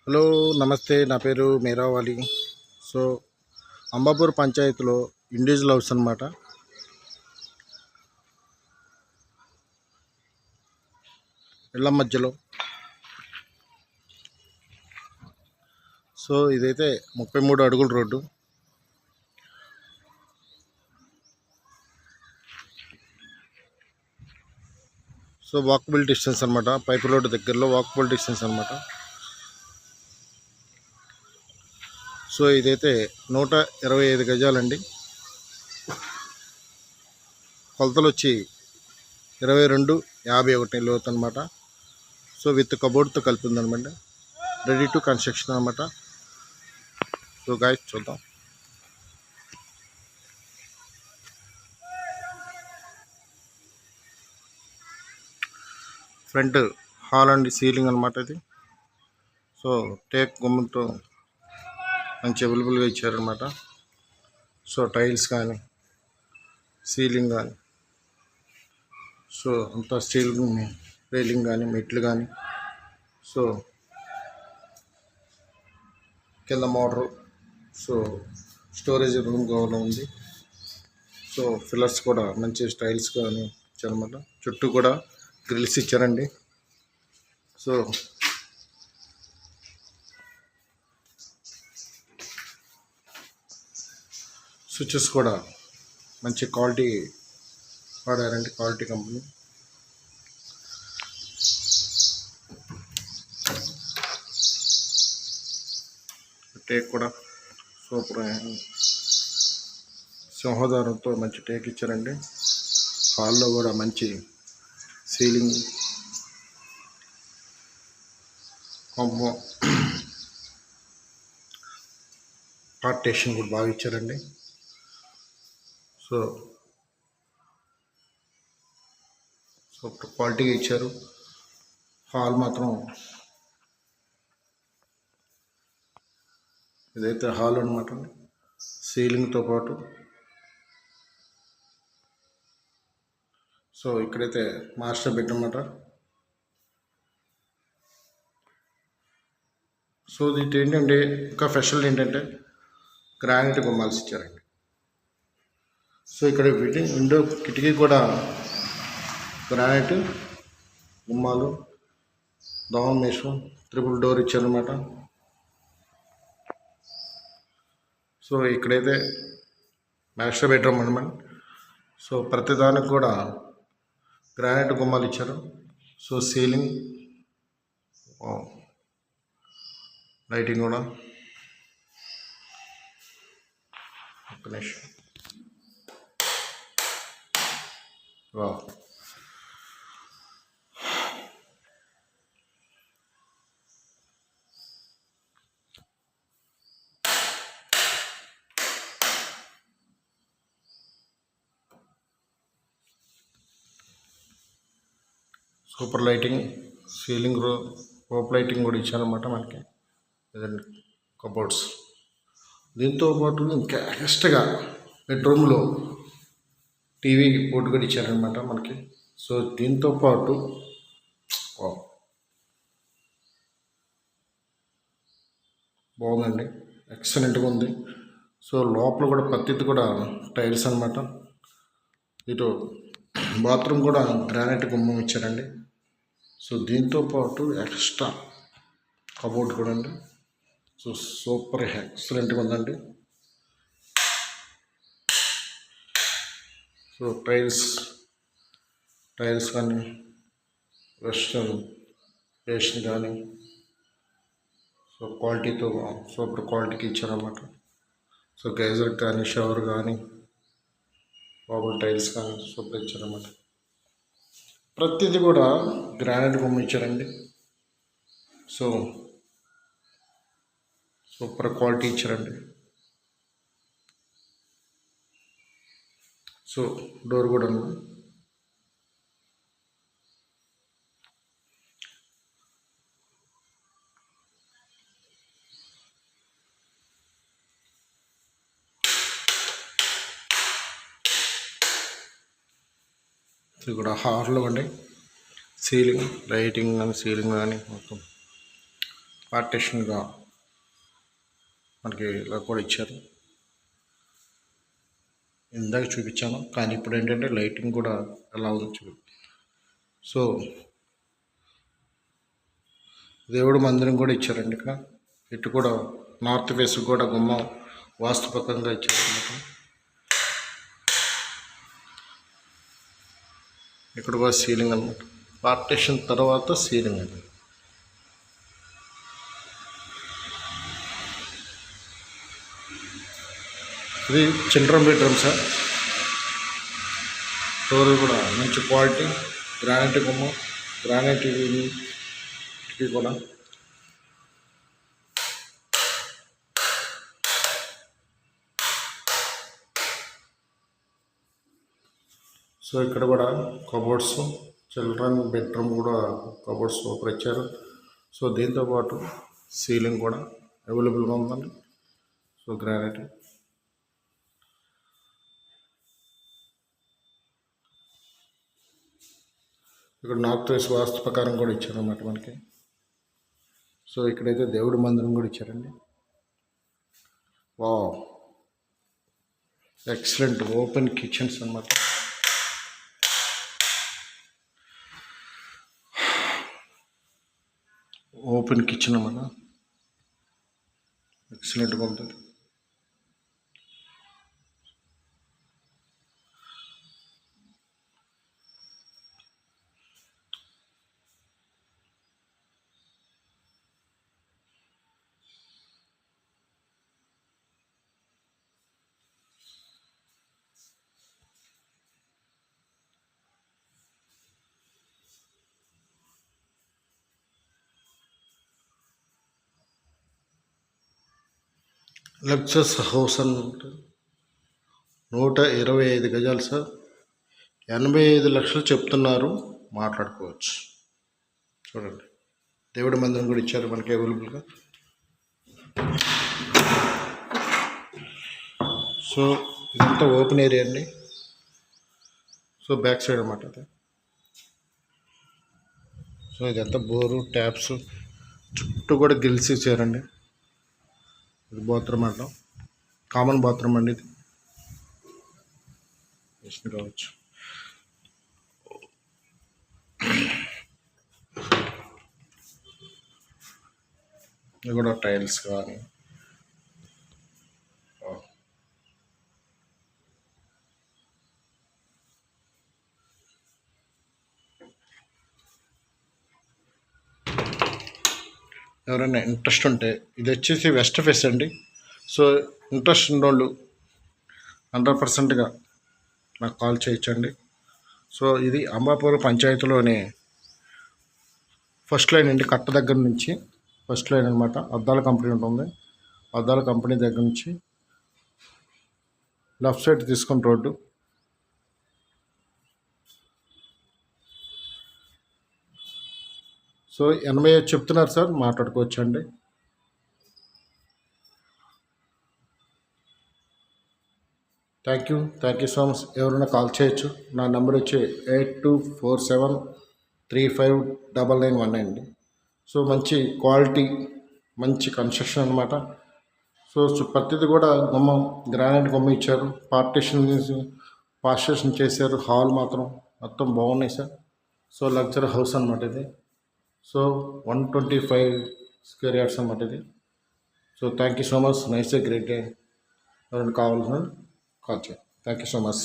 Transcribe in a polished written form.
Hello నమస్తే, నా పేరు మేరావాలి. సో అంబాపూర్ పంచాయతీలో ఇండివిజువల్ హౌస్ అనమాట. ఇళ్ళ మధ్యలో. సో ఇదైతే 33 అడుగుల రోడ్డు. సో వాకబుల్ డిస్టెన్స్ అనమాట. పైపు రోడ్డు దగ్గరలో వాకబుల్ డిస్టెన్స్ అనమాట. సో ఇదైతే 125 గజాలండి. కొలతలు వచ్చి 22-51 లోతు అనమాట. సో విత్ కబోర్డ్తో కలిపి ఉందనమాట. రెడీ టు కన్స్ట్రక్షన్ అనమాట. సో గాయ్స్ చూద్దాం. ఫ్రంట్ హాల్ అండ్ సీలింగ్ అనమాట ఇది. సో టేక్ గుమ్మంతో మంచి అవైలబుల్గా ఇచ్చారనమాట. సో టైల్స్ కానీ సీలింగ్ కానీ, సో అంతా స్టీల్ రైలింగ్ కానీ మెట్లు కానీ, సో కింద మోటరు, సో స్టోరేజ్ రూమ్ కూడా ఉంది. సో పిల్లర్స్ కూడా మంచి స్టైల్స్ కానీ ఇచ్చారనమాట. చుట్టూ కూడా గ్రిల్స్ ఇచ్చారండి. సో స్విచెస్ కూడా మంచి క్వాలిటీ వాడారండి, క్వాలిటీ కంపెనీ. టేక్ కూడా సూపర్ సింహదారంతో మంచి టేక్ ఇచ్చారండి. హాల్లో కూడా మంచి సీలింగ్ కాంపో పార్టేషన్ కూడా బాగా ఇచ్చారండి. సో సూపర్ క్వాలిటీగా ఇచ్చారు. హాల్ మాత్రం ఇదైతే హాల్ అనమాట. సీలింగ్తో పాటు సో ఇక్కడైతే మాస్టర్ బెడ్ అనమాట. సో ఇది ఏంటంటే ఇంకా స్పెషల్ ఏంటంటే గ్రానైట్ గుమ్మాల్సి ఇచ్చారండి. సో ఇక్కడ విండో కిటికీ కూడా గ్రానైట్ గుమ్మాలు, డౌన్ మేషం, ట్రిపుల్ డోర్ ఇచ్చారనమాట. సో ఇక్కడైతే మాస్టర్ బెడ్రూమ్ అనమాట. సో ప్రతిదానికి కూడా గ్రానైట్ గుమ్మాలు ఇచ్చారు. సో సీలింగ్ లైటింగ్ కూడా ఒక నిమిషం. వా super lighting, ceiling rope lighting కూడా ఇచ్చారనమాట మనకి. ఇదండి కబోర్డ్స్. దీంతో పాటు ఇంకా ఎక్స్ట్రాగా బెడ్రూమ్లో టీవీ పోర్ట్ కూడా ఇచ్చారనమాట మనకి. సో దీంతో పాటు బాగుందండి, ఎక్సలెంట్గా ఉంది. సో లోపల కూడా ప్రతిది కూడా టైల్స్ అనమాట. ఇటు బాత్రూమ్ కూడా గ్రానైట్ గుమ్మం ఇచ్చారండి. సో దీంతో పాటు ఎక్స్ట్రా కబోర్డ్ కూడా అండి. సో సూపర్ ఎక్సలెంట్గా ఉందండి. సో టైల్స్ కానీ వెస్ట్రన్ పేస్ట్ కానీ సో క్వాలిటీతో సూపర్ క్వాలిటీకి ఇచ్చారన్నమాట. సో గైజర్ కానీ షవర్ కానీ బాబుల్ టైల్స్ కానీ సూపర్ ఇచ్చారన్నమాట. ప్రతిదీ కూడా గ్రానైట్ బొమ్మ ఇచ్చారండి. సో సూపర్ క్వాలిటీ ఇచ్చారండి. సో డోర్ కూడా ఉంది. ఇది కూడా హార్లో అండి. సీలింగ్ లైటింగ్ కానీ సీలింగ్ కానీ మొత్తం పార్టీషన్గా మనకి ఇలా కూడా ఇచ్చారు. ఇందాక చూపించాను, కానీ ఇప్పుడు ఏంటంటే లైటింగ్ కూడా ఎలా ఉంది సో దేవుడి మందిరం కూడా ఇచ్చారండి. ఇక్కడ ఇటు కూడా నార్త్ ఫేస్ కూడా గుమ్మం వాస్తుపకంగా ఇచ్చారన్నమాట. ఇక్కడ కూడా సీలింగ్ అనమాట. పార్టీషన్ తర్వాత సీలింగ్ అండి. ఇది చిల్డ్రన్ బెడ్రూమ్ సార్. డోర్ కూడా మంచి క్వాలిటీ, గ్రానైట్ గుమ్మం, గ్రానైట్ ఇది కూడా. సో ఇక్కడ కూడా కబోర్డ్స్, చిల్డ్రన్ బెడ్రూమ్ కూడా కబోర్డ్స్ సూపర్ ఇచ్చారు. సో దీంతోపాటు సీలింగ్ కూడా అవైలబుల్గా ఉందండి. So granite. ఇక్కడ నార్త్ వెస్ట్ వాస్తు ప్రకారం కూడా ఇచ్చారన్నమాట మనకి. సో ఇక్కడైతే దేవుడి మందిరం కూడా ఇచ్చారండి. వావ్, ఎక్సలెంట్ ఓపెన్ కిచెన్స్ అన్నమాట. ఓపెన్ కిచెన్ అన్నమాట, ఎక్సలెంట్గా ఉంటుంది. లగ్జస్ హౌస్ అన్నమాట. 125 గజాలు సార్. 85 లక్షలు చెప్తున్నారు, మాట్లాడుకోవచ్చు. చూడండి, దేవుడి మందిరం కూడా ఇచ్చారు మనకి అవైలబుల్గా. సో ఇదంతా ఓపెన్ ఏరియా అండి. సో బ్యాక్ సైడ్ అన్నమాట అది. సో ఇదంతా బోరు, ట్యాప్స్, చుట్టూ కూడా గిల్స్ ఇచ్చారండి. ఇది బాత్రూమ్ అంటాం, కామన్ బాత్రూమ్ అండి ఇది. కావచ్చు. ఇది కూడా టైల్స్ కానీ ఎవరైనా ఇంట్రెస్ట్ ఉంటే, ఇది వచ్చేసి వెస్ట్ ఫేస్ అండి. సో ఇంట్రెస్ట్ ఉన్నోళ్ళు 100%గా నాకు కాల్ చేయొచ్చండి. సో ఇది అంబాపూర్ పంచాయతీలోనే ఫస్ట్ లైన్ అండి, కట్ట దగ్గర నుంచి ఫస్ట్ లైన్ అనమాట. అద్దాల కంపెనీ ఉంటుంది. అద్దాల కంపెనీ దగ్గర నుంచి లెఫ్ట్ సైడ్ తీసుకుని రోడ్డు. సో 80 చెప్తున్నారు సార్, మాట్లాడుకోవచ్చు అండి. Thank you so much. ఎవరైనా కాల్ చేయొచ్చు. నా నెంబర్ వచ్చి 8247359919 అండి. సో మంచి క్వాలిటీ, మంచి కన్స్ట్రక్షన్ అనమాట. సో ప్రతిది కూడా గుమ్మం గ్రానైట్ గుమ్మం ఇచ్చారు. పార్టిషన్ చేశారు. హాల్ మాత్రం మొత్తం బాగున్నాయి సార్. సో లగ్జరీ హౌస్ అనమాట ఇది. సో 125 స్క్వేర్ యార్డ్స్ అనమాట ఇది. So thank you so much. Nice day, great day. ఎవరైనా కావాల్సిన కాల్ చేయండి. Thank you so much.